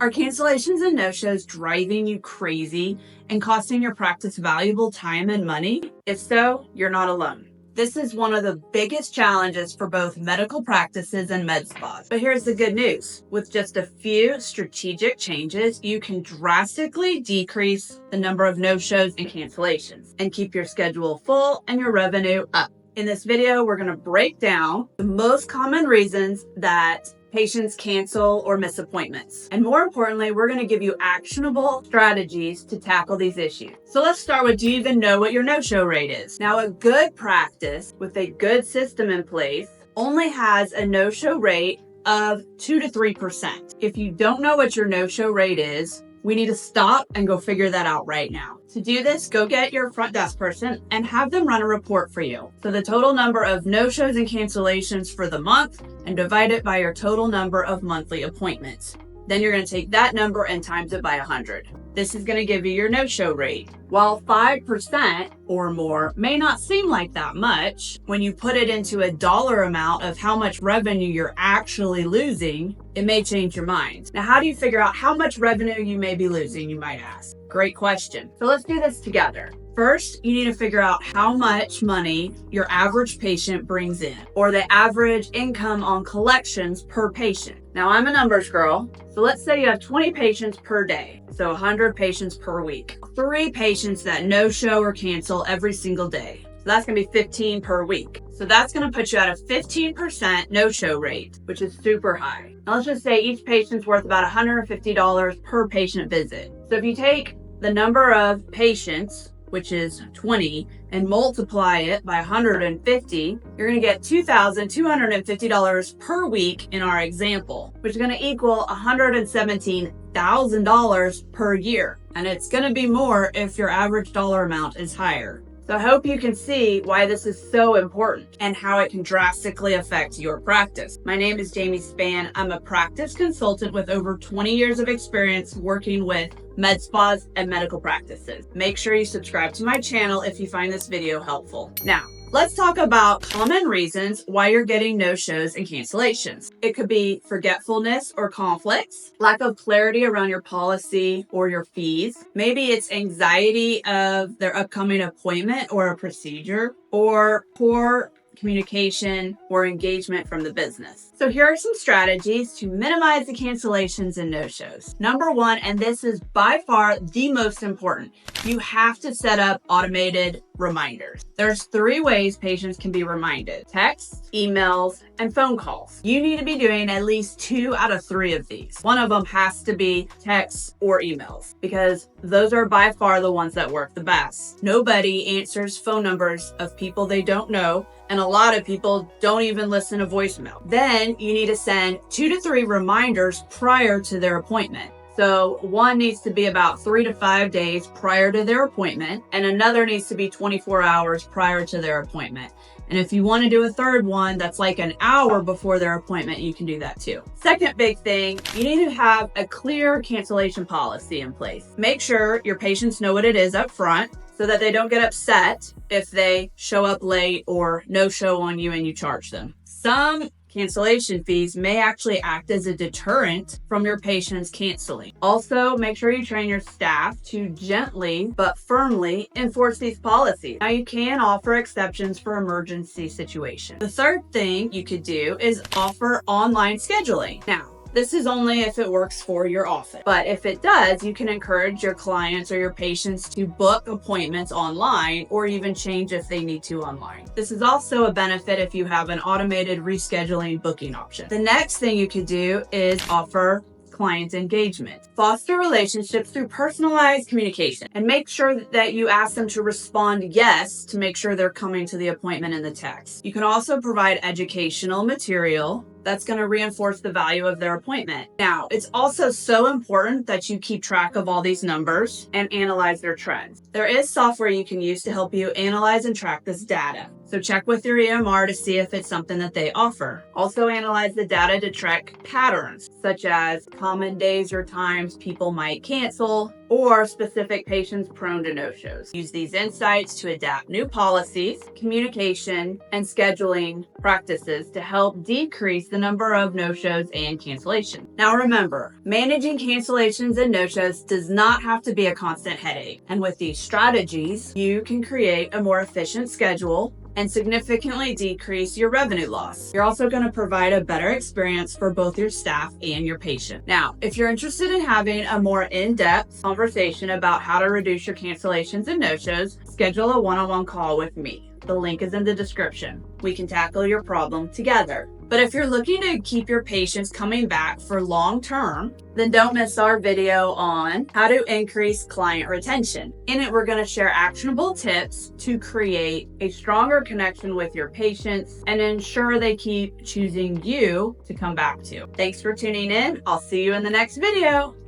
Are cancellations and no-shows driving you crazy and costing your practice valuable time and money? If so, you're not alone. This is one of the biggest challenges for both medical practices and med spas. But here's the good news. With just a few strategic changes, you can drastically decrease the number of no-shows and cancellations and keep your schedule full and your revenue up. In this video, we're going to break down the most common reasons that patients cancel or miss appointments. And more importantly, we're going to give you actionable strategies to tackle these issues. So let's start with, do you even know what your no-show rate is? Now, a good practice with a good system in place only has a no-show rate of 2 to 3%. If you don't know what your no-show rate is, we need to stop and go figure that out right now. To do this, go get your front desk person and have them run a report for you. So the total number of no-shows and cancellations for the month and divide it by your total number of monthly appointments. Then you're going to take that number and times it by 100. This is going to give you your no-show rate. While 5% or more may not seem like that much, when you put it into a dollar amount of how much revenue you're actually losing, it may change your mind. Now, how do you figure out how much revenue you may be losing, you might ask? Great question. So let's do this together. First, you need to figure out how much money your average patient brings in, or the average income on collections per patient. Now, I'm a numbers girl, so let's say you have 20 patients per day, so 100 patients per week. 3 patients that no-show or cancel every single day. So that's going to be 15 per week. So that's going to put you at a 15% no-show rate, which is super high. Now, let's just say each patient's worth about $150 per patient visit. So if you take the number of patients, which is 20, and multiply it by 150, you're going to get $2,250 per week in our example, which is going to equal $117,000 per year. And it's going to be more if your average dollar amount is higher. So I hope you can see why this is so important and how it can drastically affect your practice. My name is Jamie Spann. I'm a practice consultant with over 20 years of experience working with med spas and medical practices. Make sure you subscribe to my channel if you find this video helpful. Now, let's talk about common reasons why you're getting no-shows and cancellations. It could be forgetfulness or conflicts, lack of clarity around your policy or your fees. Maybe it's anxiety of their upcoming appointment or a procedure, or poor communication or engagement from the business. So here are some strategies to minimize the cancellations and no-shows. Number 1, and this is by far the most important, you have to set up automated reminders. There's 3 ways patients can be reminded: text, emails, and phone calls. You need to be doing at least 2 out of 3 of these. One of them has to be texts or emails, because those are by far the ones that work the best. Nobody answers phone numbers of people they don't know, and a lot of people don't even listen to voicemail. Then you need to send 2 to 3 reminders prior to their appointment. So one needs to be about 3 to 5 days prior to their appointment, and another needs to be 24 hours prior to their appointment. And if you want to do a third one that's like an hour before their appointment, you can do that too. Second big thing, you need to have a clear cancellation policy in place. Make sure your patients know what it is up front so that they don't get upset if they show up late or no show on you and you charge them. Some cancellation fees may actually act as a deterrent from your patients canceling. Also, make sure you train your staff to gently but firmly enforce these policies. Now, you can offer exceptions for emergency situations. The third thing you could do is offer online scheduling. Now, this is only if it works for your office. But if it does, you can encourage your clients or your patients to book appointments online or even change if they need to online. This is also a benefit if you have an automated rescheduling booking option. The next thing you could do is offer client engagement. Foster relationships through personalized communication and make sure that you ask them to respond yes to make sure they're coming to the appointment in the text. You can also provide educational material that's going to reinforce the value of their appointment. Now, it's also so important that you keep track of all these numbers and analyze their trends. There is software you can use to help you analyze and track this data. So check with your EMR to see if it's something that they offer. Also analyze the data to track patterns, such as common days or times people might cancel, or specific patients prone to no-shows. Use these insights to adapt new policies, communication, and scheduling practices to help decrease the number of no-shows and cancellations. Now remember, managing cancellations and no-shows does not have to be a constant headache. And with these strategies, you can create a more efficient schedule and significantly decrease your revenue loss. You're also going to provide a better experience for both your staff and your patient. Now, if you're interested in having a more in-depth conversation about how to reduce your cancellations and no-shows, schedule a one-on-one call with me. The link is in the description. We can tackle your problem together. But if you're looking to keep your patients coming back for long term, then don't miss our video on how to increase client retention. In it, we're going to share actionable tips to create a stronger connection with your patients and ensure they keep choosing you to come back to. Thanks for tuning in. I'll see you in the next video.